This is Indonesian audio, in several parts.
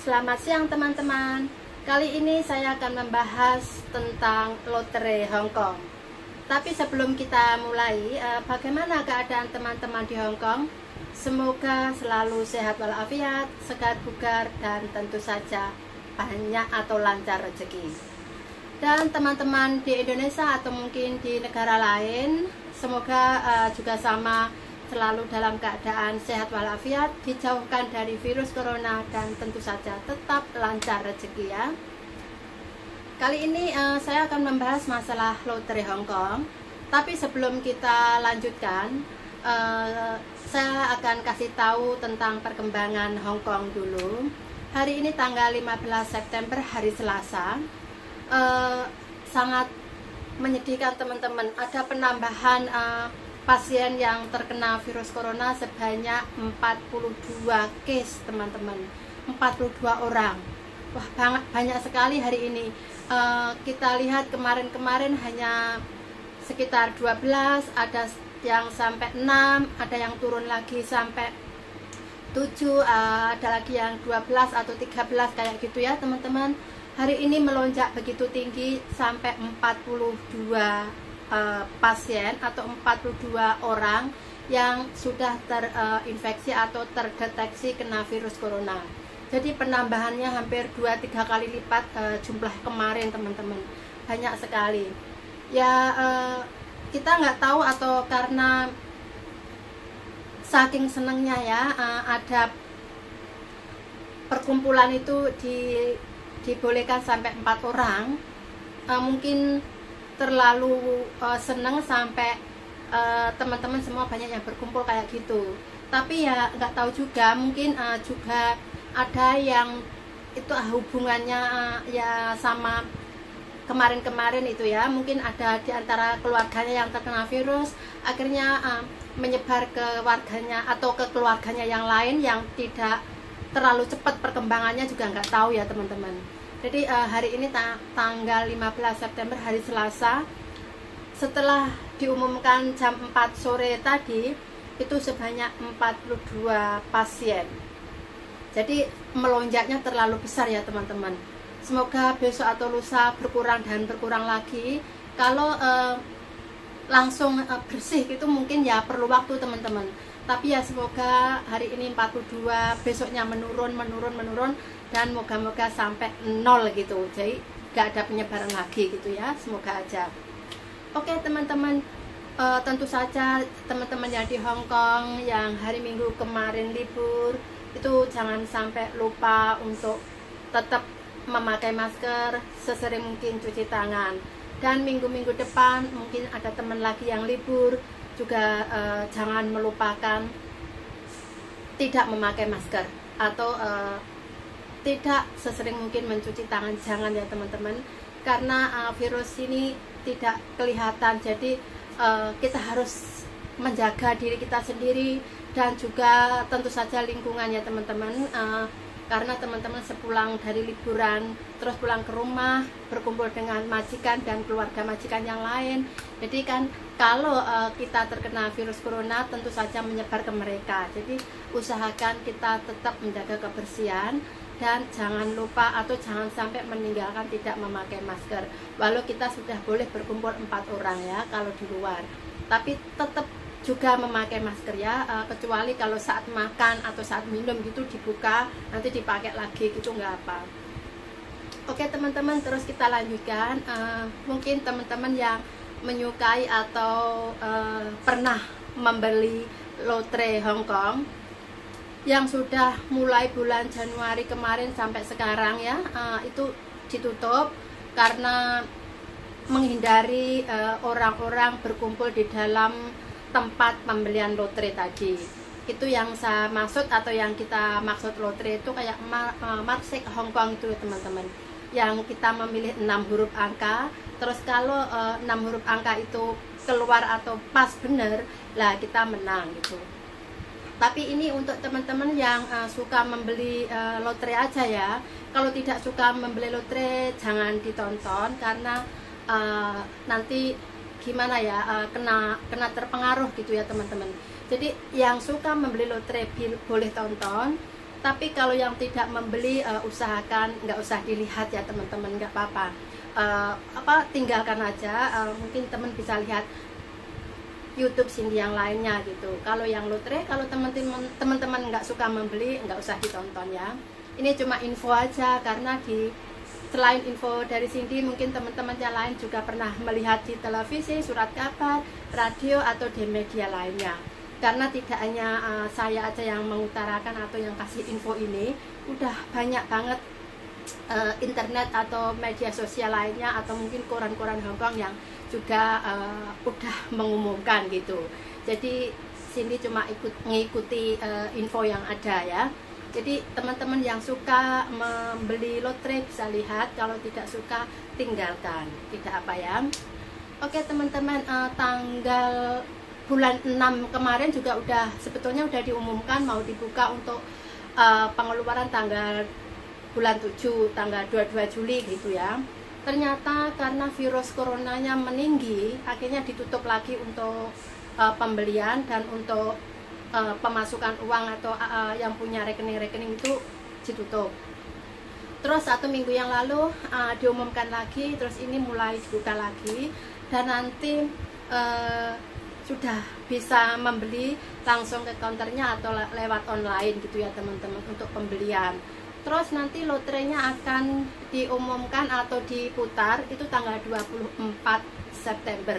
Selamat siang teman-teman. Kali ini saya akan membahas tentang lotre Hong Kong. Tapi sebelum kita mulai, bagaimana keadaan teman-teman di Hong Kong? Semoga selalu sehat walafiat, segar bugar, dan tentu saja banyak atau lancar rezeki. Dan teman-teman di Indonesia atau mungkin di negara lain, semoga juga sama, selalu dalam keadaan sehat walafiat, dijauhkan dari virus corona, dan tentu saja tetap lancar rezeki ya. Kali ini saya akan membahas masalah lotre Hong Kong. Tapi sebelum kita lanjutkan, saya akan kasih tahu tentang perkembangan Hong Kong dulu. Hari ini tanggal 15 September, hari Selasa. Sangat menyedihkan teman-teman, ada penambahan pasien yang terkena virus corona sebanyak 42 case teman-teman, 42 orang. Wah, banyak sekali hari ini. Kita lihat kemarin-kemarin hanya sekitar 12, ada yang sampai 6, ada yang turun lagi sampai 7, ada lagi yang 12 atau 13 kayak gitu ya teman-teman. Hari ini melonjak begitu tinggi sampai 42 pasien atau 42 orang yang sudah terinfeksi atau terdeteksi kena virus corona. Jadi penambahannya hampir 2-3 kali lipat jumlah kemarin teman-teman. Banyak sekali. Ya kita nggak tahu atau karena saking senangnya ya ada perkumpulan itu dibolehkan sampai 4 orang, mungkin terlalu seneng sampai teman-teman semua banyak yang berkumpul kayak gitu. Tapi ya nggak tahu juga, mungkin juga ada yang itu hubungannya ya sama kemarin-kemarin itu ya, mungkin ada di antara keluarganya yang terkena virus, akhirnya menyebar ke warganya atau ke keluarganya yang lain yang tidak terlalu cepat perkembangannya, juga nggak tahu ya teman-teman. Jadi hari ini tanggal 15 September, hari Selasa, setelah diumumkan jam 4 sore tadi, itu sebanyak 42 pasien. Jadi melonjaknya terlalu besar ya teman-teman. Semoga besok atau lusa berkurang dan berkurang lagi. Kalau langsung bersih gitu mungkin ya perlu waktu teman-teman. Tapi ya semoga hari ini 42, besoknya menurun dan moga-moga sampai 0 gitu. Jadi gak ada penyebaran lagi gitu ya, semoga aja. Oke teman-teman, tentu saja teman-teman yang di Hong Kong yang hari Minggu kemarin libur, itu jangan sampai lupa untuk tetap memakai masker, sesering mungkin cuci tangan. Dan minggu-minggu depan mungkin ada teman lagi yang libur, juga jangan melupakan tidak memakai masker atau tidak sesering mungkin mencuci tangan. Jangan ya teman-teman, karena virus ini tidak kelihatan. Jadi kita harus menjaga diri kita sendiri dan juga tentu saja lingkungan ya teman-teman. Karena teman-teman sepulang dari liburan terus pulang ke rumah, berkumpul dengan majikan dan keluarga majikan yang lain. Jadi kan kalau kita terkena virus corona tentu saja menyebar ke mereka. Jadi usahakan kita tetap menjaga kebersihan dan jangan lupa atau jangan sampai meninggalkan tidak memakai masker. Walau kita sudah boleh berkumpul 4 orang ya kalau di luar, tapi tetap juga memakai masker ya, kecuali kalau saat makan atau saat minum gitu dibuka, nanti dipakai lagi gitu, nggak apa. Oke teman-teman, terus kita lanjutkan. Mungkin teman-teman yang menyukai atau pernah membeli lotre Hong Kong yang sudah mulai bulan Januari kemarin sampai sekarang ya, itu ditutup karena menghindari orang-orang berkumpul di dalam tempat pembelian lotre tadi. Itu yang saya maksud, atau yang kita maksud lotre itu kayak Marsik Hong Kong itu teman-teman, yang kita memilih 6 huruf angka. Terus kalau 6 huruf angka itu keluar atau pas bener lah, kita menang gitu. Tapi ini untuk teman-teman yang suka membeli lotre aja ya. Kalau tidak suka membeli lotre jangan ditonton, karena nanti gimana ya, kena terpengaruh gitu ya teman-teman. Jadi yang suka membeli lotre boleh tonton, Tapi kalau yang tidak membeli, usahakan nggak usah dilihat ya teman-teman, nggak apa-apa. Tinggalkan aja. Mungkin teman bisa lihat YouTube Cindy yang lainnya gitu. Kalau yang lotre, kalau teman-teman nggak suka membeli, nggak usah ditonton ya. Ini cuma info aja, karena selain info dari Cindy, mungkin teman-teman yang lain juga pernah melihat di televisi, surat kabar, radio, atau di media lainnya. Karena tidak hanya saya aja yang mengutarakan atau yang kasih info ini, udah banyak banget internet atau media sosial lainnya, atau mungkin koran-koran Hongkong yang juga udah mengumumkan gitu. Jadi Cindy cuma mengikuti info yang ada ya. Jadi teman-teman yang suka membeli lotre bisa lihat, kalau tidak suka tinggalkan, tidak apa ya. Oke teman-teman, tanggal bulan 6 kemarin juga sebetulnya udah diumumkan mau dibuka untuk pengeluaran tanggal bulan 7, tanggal 22 Juli gitu ya. Ternyata karena virus coronanya meninggi, akhirnya ditutup lagi untuk pembelian dan untuk pemasukan uang atau yang punya rekening-rekening itu ditutup. Terus 1 minggu yang lalu diumumkan lagi, terus ini mulai dibuka lagi, dan nanti sudah bisa membeli langsung ke counternya atau lewat online gitu ya teman-teman untuk pembelian. Terus nanti lotrenya akan diumumkan atau diputar itu tanggal 24 September.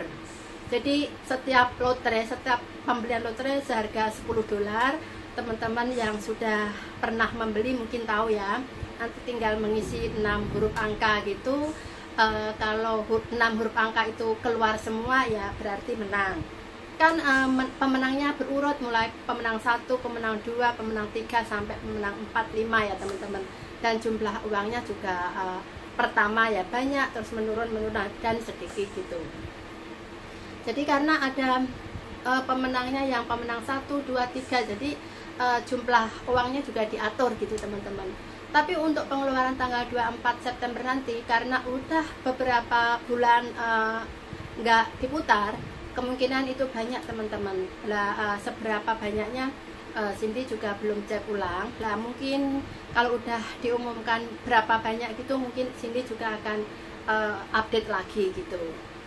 Jadi setiap pembelian lotre seharga $10. Teman-teman yang sudah pernah membeli mungkin tahu ya. Nanti tinggal mengisi 6 huruf angka gitu. Kalau 6 huruf angka itu keluar semua ya berarti menang. Kan pemenangnya berurut, mulai pemenang 1, pemenang 2, pemenang 3 sampai pemenang 4, 5 ya teman-teman. Dan jumlah uangnya juga pertama ya banyak, terus menurun dan sedikit gitu. Jadi karena ada pemenangnya yang pemenang 1, 2, 3, jadi jumlah uangnya juga diatur gitu teman-teman. Tapi untuk pengeluaran tanggal 24 September nanti, karena udah beberapa bulan nggak diputar, kemungkinan itu banyak teman-teman. Seberapa banyaknya Cindy juga belum cek ulang. Mungkin kalau udah diumumkan berapa banyak gitu, mungkin Cindy juga akan update lagi gitu.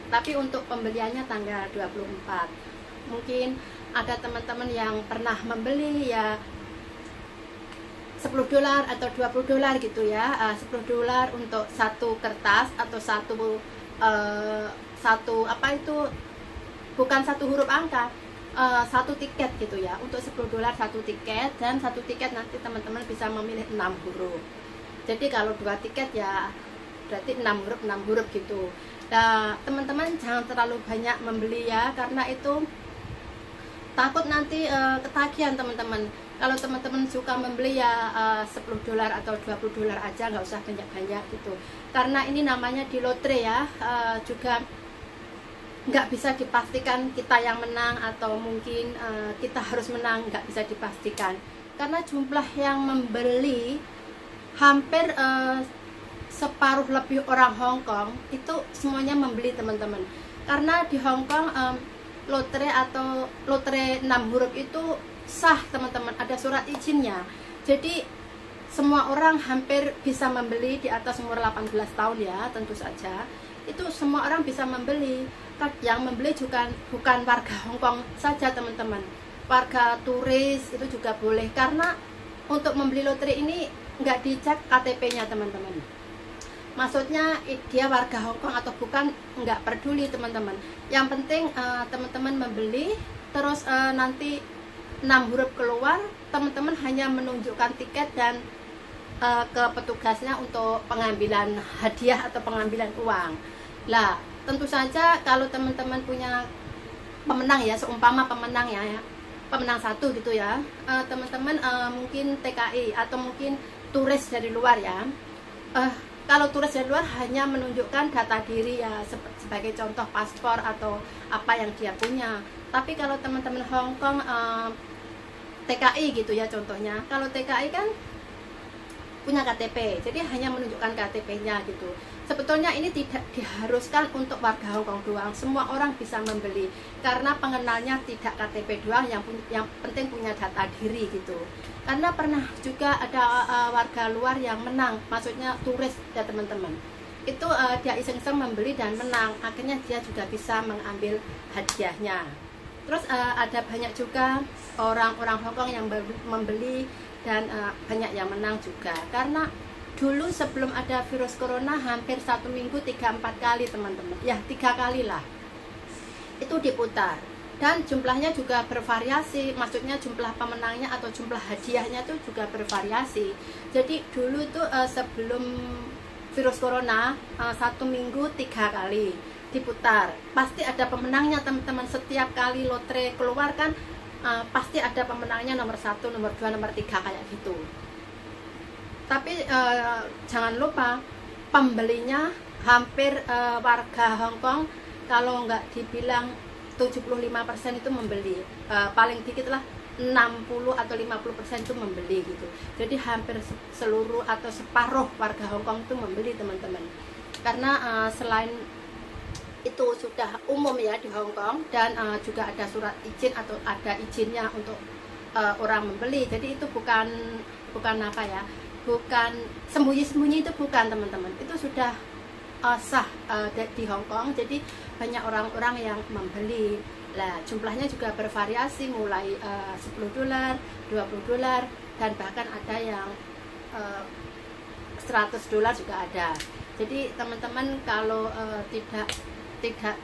Tapi untuk pembeliannya tanggal 24. Mungkin ada teman-teman yang pernah membeli ya $10 atau $20 gitu ya. $10 untuk satu kertas atau bukan satu huruf angka, satu tiket gitu ya. Untuk $10 satu tiket, dan satu tiket nanti teman-teman bisa memilih 6 huruf. Jadi kalau 2 tiket ya berarti 6 huruf gitu. Nah teman-teman jangan terlalu banyak membeli ya, karena itu takut nanti ketagihan teman-teman. Kalau teman-teman suka membeli ya $10 atau $20 aja, nggak usah banyak-banyak gitu. Karena ini namanya di lotre ya, juga nggak bisa dipastikan kita yang menang atau mungkin kita harus menang, nggak bisa dipastikan. Karena jumlah yang membeli hampir separuh lebih orang Hong Kong itu semuanya membeli teman-teman. Karena di Hong Kong lotre atau lotre 6 huruf itu sah teman-teman, ada surat izinnya. Jadi semua orang hampir bisa membeli di atas umur 18 tahun ya, tentu saja. Itu semua orang bisa membeli. Yang membeli juga bukan warga Hong Kong saja teman-teman, warga turis itu juga boleh. Karena untuk membeli lotre ini nggak dicek KTP-nya teman-teman. Maksudnya dia warga Hong Kong atau bukan, nggak peduli teman-teman. Yang penting teman-teman membeli, terus nanti 6 huruf keluar, teman-teman hanya menunjukkan tiket dan ke petugasnya untuk pengambilan hadiah atau pengambilan uang. Lah tentu saja kalau teman-teman punya pemenang ya, seumpama pemenang ya, pemenang 1 gitu ya, teman-teman mungkin TKI atau mungkin turis dari luar ya. Kalau turis dari luar hanya menunjukkan data diri ya, sebagai contoh paspor atau apa yang dia punya. Tapi kalau teman-teman Hong Kong TKI gitu ya contohnya, kalau TKI kan punya KTP, jadi hanya menunjukkan KTP-nya gitu. Sebetulnya ini tidak diharuskan untuk warga Hong Kong doang, semua orang bisa membeli karena pengenalnya tidak KTP doang, yang penting punya data diri gitu. Karena pernah juga ada warga luar yang menang, maksudnya turis ya teman-teman, itu dia iseng-iseng membeli dan menang, akhirnya dia juga bisa mengambil hadiahnya. Terus ada banyak juga orang-orang Hong Kong yang membeli dan banyak yang menang juga. Karena dulu sebelum ada virus corona hampir 1 minggu 3-4 kali teman-teman, ya 3 kali lah itu diputar, dan jumlahnya juga bervariasi, maksudnya jumlah pemenangnya atau jumlah hadiahnya itu juga bervariasi. Jadi dulu itu sebelum virus corona 1 minggu 3 kali diputar, pasti ada pemenangnya teman-teman. Setiap kali lotre keluar kan pasti ada pemenangnya, nomor 1, nomor 2, nomor 3 kayak gitu. Tapi jangan lupa pembelinya hampir warga Hong Kong kalau nggak dibilang 75% itu membeli, paling dikit lah 60 atau 50% itu membeli gitu. Jadi hampir seluruh atau separuh warga Hong Kong itu membeli teman-teman. Karena selain itu sudah umum ya di Hong Kong, dan juga ada surat izin atau ada izinnya untuk orang membeli. Jadi itu bukan apa ya, bukan sembunyi-sembunyi, itu bukan teman-teman, itu sudah sah di Hong Kong. Jadi banyak orang-orang yang membeli. Lah jumlahnya juga bervariasi, mulai $10, $20, dan bahkan ada yang $100 juga ada. Jadi teman-teman kalau tidak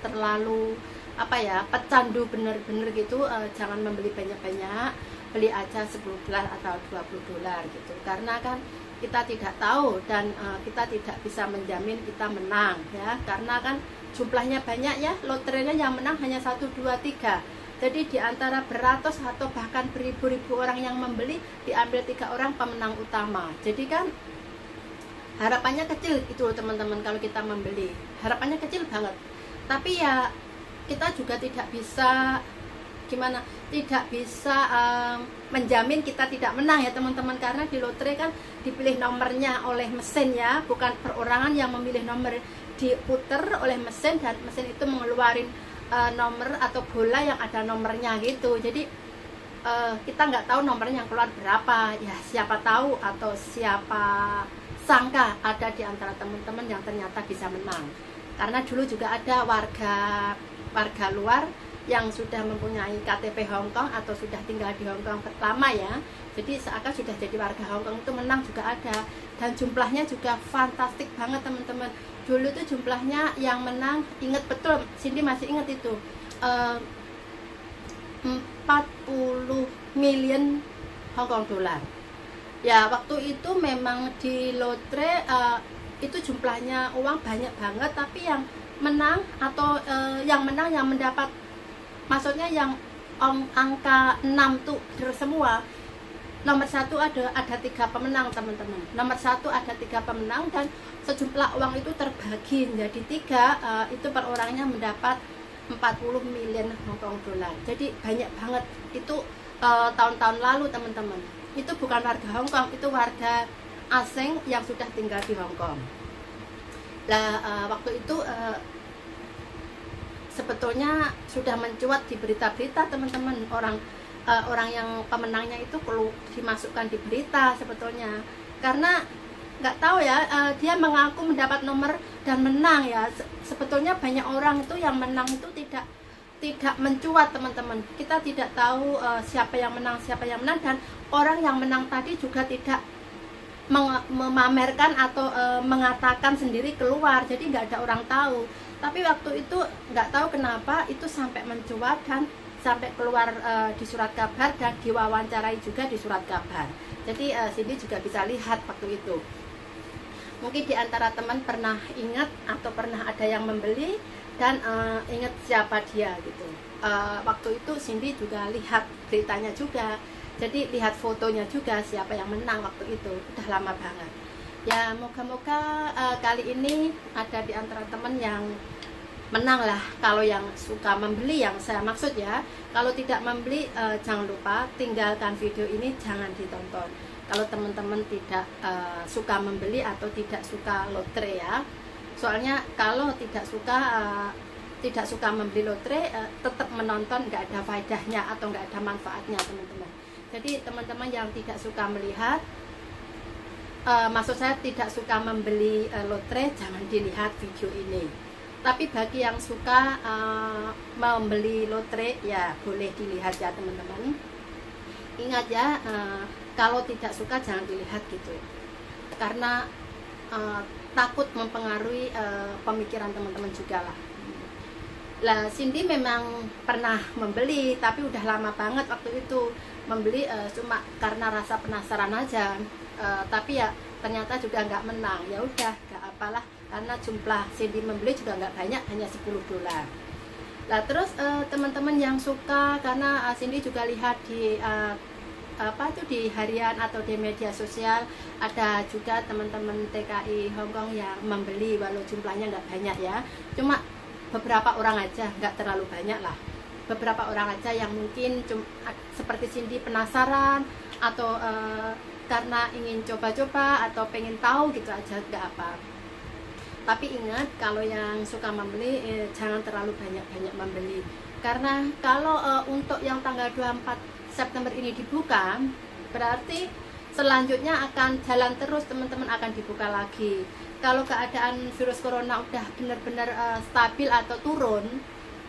terlalu apa ya, pecandu bener-bener gitu, jangan membeli banyak-banyak, beli aja $10 atau $20 gitu. Karena kan kita tidak tahu, dan kita tidak bisa menjamin kita menang ya, karena kan jumlahnya banyak ya, lotrenya yang menang hanya 1, 2, 3. Jadi di antara beratus atau bahkan beribu-ribu orang yang membeli, diambil 3 orang pemenang utama. Jadi kan harapannya kecil itu teman-teman, kalau kita membeli harapannya kecil banget. Tapi ya kita juga tidak bisa gimana, tidak bisa menjamin kita tidak menang ya teman-teman, karena di lotre kan dipilih nomornya oleh mesin ya, bukan perorangan yang memilih nomor, diputer oleh mesin, dan mesin itu mengeluarin nomor atau bola yang ada nomornya gitu. Jadi kita nggak tahu nomornya yang keluar berapa ya, siapa tahu atau siapa sangka ada di antara teman-teman yang ternyata bisa menang. Karena dulu juga ada warga luar yang sudah mempunyai KTP Hong Kong atau sudah tinggal di Hong Kong lama ya, jadi seakan sudah jadi warga Hong Kong itu menang juga ada, dan jumlahnya juga fantastik banget teman-teman. Dulu tuh jumlahnya yang menang, inget betul, Cindy masih inget itu 40 million Hong Kong dollar ya. Waktu itu memang di lotre itu jumlahnya uang banyak banget, tapi yang menang atau yang mendapat, maksudnya yang angka 6 tuh semua. Nomor 1 ada 3 pemenang teman-teman, nomor 1 ada 3 pemenang, dan sejumlah uang itu terbagi menjadi 3, itu per orangnya mendapat 40 million Hong Kong dollar. Jadi banyak banget itu tahun-tahun lalu teman-teman. Itu bukan warga Hong Kong, itu warga asing yang sudah tinggal di Hong Kong. Lah waktu itu sebetulnya sudah mencuat di berita-berita teman-teman, orang yang pemenangnya itu perlu dimasukkan di berita sebetulnya, karena nggak tahu ya, dia mengaku mendapat nomor dan menang ya. Sebetulnya banyak orang itu yang menang itu tidak mencuat teman-teman. Kita tidak tahu siapa yang menang, dan orang yang menang tadi juga tidak memamerkan atau mengatakan sendiri keluar, jadi nggak ada orang tahu. Tapi waktu itu nggak tahu kenapa itu sampai mencuat dan sampai keluar di surat kabar, dan diwawancarai juga di surat kabar. Jadi Cindy juga bisa lihat waktu itu. Mungkin di antara teman pernah ingat atau pernah ada yang membeli dan ingat siapa dia gitu. Waktu itu Cindy juga lihat beritanya juga, jadi lihat fotonya juga siapa yang menang waktu itu. Udah lama banget ya. Moga-moga kali ini ada di antara teman yang menang lah, kalau yang suka membeli yang saya maksud ya. Kalau tidak membeli jangan lupa tinggalkan video ini, jangan ditonton. Kalau teman-teman tidak suka membeli atau tidak suka lotre ya, Soalnya kalau tidak suka membeli lotre, tetap menonton nggak ada faedahnya atau nggak ada manfaatnya teman-teman. Jadi teman-teman yang tidak suka melihat, maksud saya tidak suka membeli lotre, jangan dilihat video ini. Tapi bagi yang suka membeli lotre, ya boleh dilihat ya teman-teman. Ingat ya, kalau tidak suka jangan dilihat gitu, karena takut mempengaruhi pemikiran teman-teman juga lah. Lah Cindy memang pernah membeli, tapi udah lama banget waktu itu membeli, cuma karena rasa penasaran aja. Tapi ya ternyata juga nggak menang. Ya udah, nggak apalah, karena jumlah Cindy membeli juga nggak banyak, hanya $10. Lah terus teman-teman yang suka, karena Cindy juga lihat di di harian atau di media sosial, ada juga teman-teman TKI Hongkong yang membeli, walau jumlahnya nggak banyak ya, cuma beberapa orang aja, nggak terlalu banyak lah. Beberapa orang aja yang mungkin seperti Cindy penasaran, atau karena ingin coba-coba atau pengen tahu gitu aja, nggak apa. Tapi ingat, kalau yang suka membeli, jangan terlalu banyak-banyak membeli, karena kalau untuk yang tanggal 24 September ini dibuka, berarti selanjutnya akan jalan terus teman-teman, akan dibuka lagi. Kalau keadaan virus corona udah benar-benar stabil atau turun,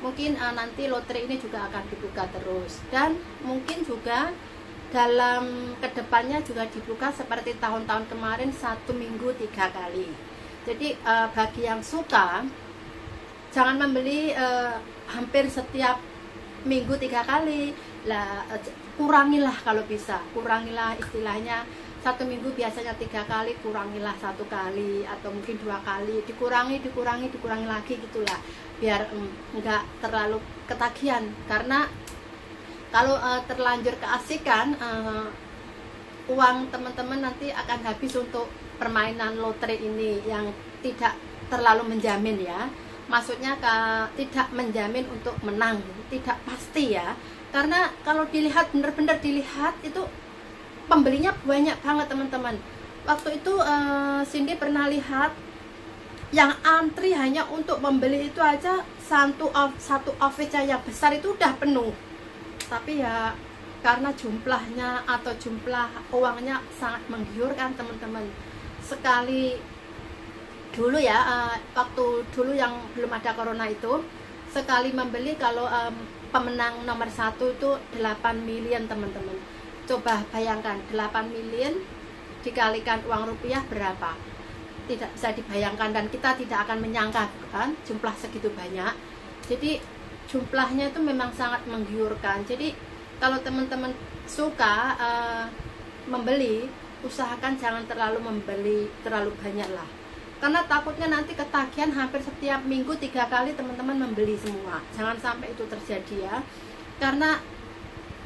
mungkin nanti lotre ini juga akan dibuka terus. Dan mungkin juga dalam kedepannya juga dibuka seperti tahun-tahun kemarin, 1 minggu 3 kali. Jadi bagi yang suka, jangan membeli hampir setiap minggu 3 kali lah, kurangilah kalau bisa, kurangilah istilahnya. 1 minggu biasanya 3 kali, kurangilah 1 kali atau mungkin 2 kali, dikurangi lagi gitulah, biar enggak terlalu ketagihan. Karena kalau terlanjur keasikan, uang teman-teman nanti akan habis untuk permainan lotre ini yang tidak terlalu menjamin ya. Maksudnya tidak menjamin untuk menang, tidak pasti ya. Karena kalau dilihat, benar-benar dilihat itu pembelinya banyak banget teman-teman. Waktu itu Cindy pernah lihat yang antri hanya untuk membeli itu aja satu office yang besar itu udah penuh. Tapi ya karena jumlahnya atau jumlah uangnya sangat menggiurkan teman-teman. Sekali dulu ya, waktu dulu yang belum ada corona itu, sekali membeli kalau pemenang nomor 1 itu 8 million teman-teman. Coba bayangkan, 8 million dikalikan uang rupiah berapa? Tidak bisa dibayangkan, dan kita tidak akan menyangka kan jumlah segitu banyak. Jadi jumlahnya itu memang sangat menggiurkan. Jadi kalau teman-teman suka membeli, usahakan jangan terlalu membeli terlalu banyak lah, karena takutnya nanti ketagihan hampir setiap minggu 3 kali teman-teman membeli semua. Jangan sampai itu terjadi ya, karena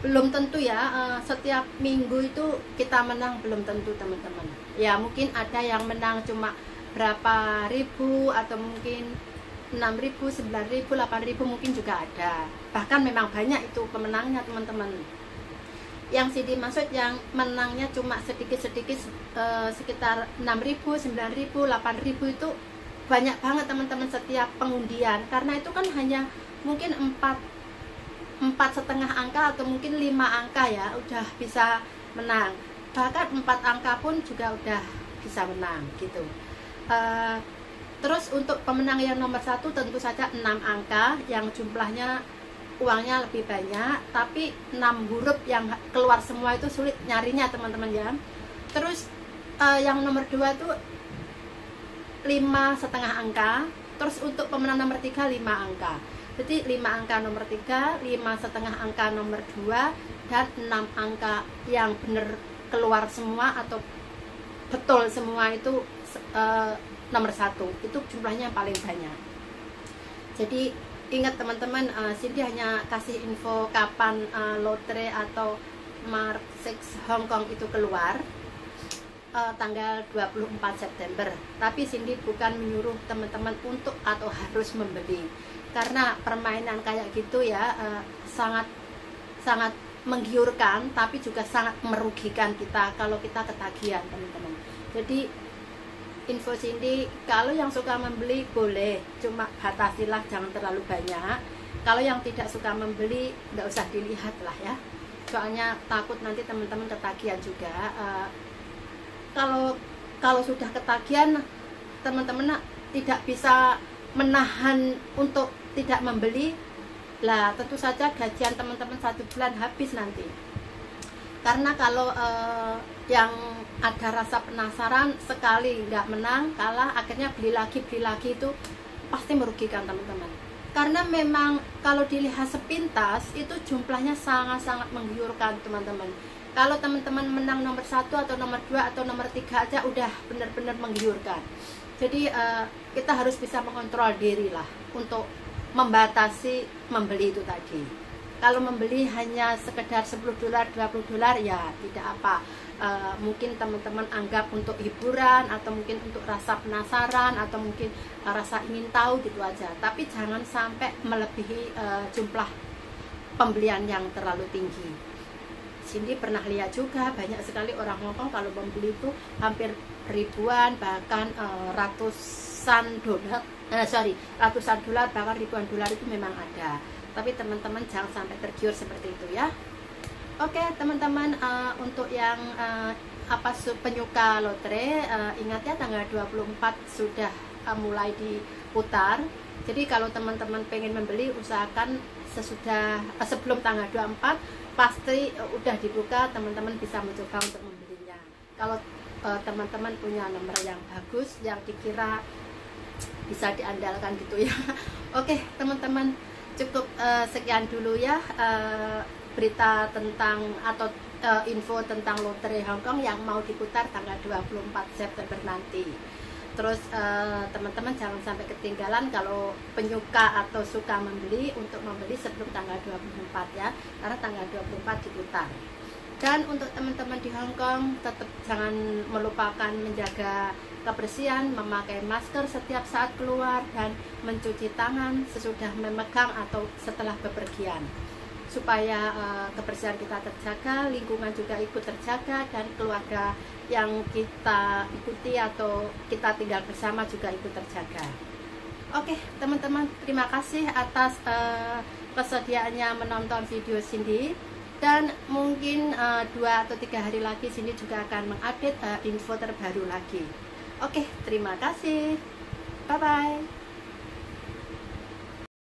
belum tentu ya, setiap minggu itu kita menang, belum tentu teman-teman ya. Mungkin ada yang menang cuma berapa ribu, atau mungkin 6.000, 9.000, 8.000 mungkin juga ada. Bahkan memang banyak itu pemenangnya teman-teman. Yang Cindy maksud yang menangnya cuma sedikit-sedikit, sekitar 6.000, 9.000, 8.000 itu banyak banget teman-teman setiap pengundian. Karena itu kan hanya mungkin 4,5 angka atau mungkin 5 angka ya udah bisa menang. Bahkan 4 angka pun juga udah bisa menang gitu. Terus untuk pemenang yang nomor 1 tentu saja 6 angka yang jumlahnya uangnya lebih banyak, tapi 6 huruf yang keluar semua itu sulit nyarinya teman-teman ya. Terus yang nomor 2 itu 5,5 angka. Terus untuk pemenang nomor 3 5 angka. Jadi 5 angka nomor 3, 5,5 angka nomor 2, dan 6 angka yang benar keluar semua atau betul semua itu nomor 1. Itu jumlahnya paling banyak. Jadi ingat teman-teman, Cindy hanya kasih info kapan lotre atau Mark 6 Hong Kong itu keluar, tanggal 24 September. Tapi Cindy bukan menyuruh teman-teman untuk atau harus membeli, karena permainan kayak gitu ya sangat menggiurkan, tapi juga sangat merugikan kita kalau kita ketagihan teman-teman. Jadi info Cindy, kalau yang suka membeli boleh, cuma batasilah, jangan terlalu banyak. Kalau yang tidak suka membeli nggak usah dilihat lah ya, soalnya takut nanti teman-teman ketagihan juga. Kalau sudah ketagihan, teman-teman tidak bisa menahan untuk tidak membeli lah, tentu saja gajian teman-teman 1 bulan habis nanti. Karena kalau yang ada rasa penasaran, sekali nggak menang, kalah, akhirnya beli lagi itu pasti merugikan teman-teman. Karena memang kalau dilihat sepintas itu jumlahnya sangat-sangat menggiurkan teman-teman. Kalau teman-teman menang nomor 1 atau nomor 2 atau nomor 3 aja udah benar-benar menggiurkan. Jadi kita harus bisa mengontrol diri lah untuk membatasi membeli itu tadi. Kalau membeli hanya sekedar 10 dolar, 20 dolar ya tidak apa. Mungkin teman-teman anggap untuk hiburan, atau mungkin untuk rasa penasaran, atau mungkin rasa ingin tahu gitu aja. Tapi jangan sampai melebihi jumlah pembelian yang terlalu tinggi. Cindy pernah lihat juga banyak sekali orang Hongkong kalau membeli itu hampir ribuan, bahkan ratusan dolar, bahkan ribuan dolar itu memang ada. Tapi teman-teman jangan sampai tergiur seperti itu ya. Oke teman-teman, untuk yang penyuka lotre, ingat ya tanggal 24 sudah mulai diputar. Jadi kalau teman-teman pengen membeli, usahakan sebelum tanggal 24 pasti udah dibuka, teman-teman bisa mencoba untuk membelinya. Kalau teman-teman punya nomor yang bagus, yang dikira bisa diandalkan gitu ya. Oke teman-teman, cukup sekian dulu ya berita tentang atau info tentang lotre Hongkong yang mau diputar tanggal 24 September nanti. Terus teman-teman jangan sampai ketinggalan kalau penyuka atau suka membeli, untuk membeli sebelum tanggal 24 ya, karena tanggal 24 diputar. Dan untuk teman-teman di Hongkong, tetap jangan melupakan menjaga kebersihan, memakai masker setiap saat keluar, dan mencuci tangan sesudah memegang atau setelah bepergian, supaya kebersihan kita terjaga, lingkungan juga ikut terjaga, dan keluarga yang kita ikuti atau kita tinggal bersama juga ikut terjaga. Oke teman-teman, terima kasih atas kesediaannya menonton video Cindy. Dan mungkin 2 atau 3 hari lagi Cindy juga akan mengupdate info terbaru lagi. Oke, terima kasih. Bye-bye.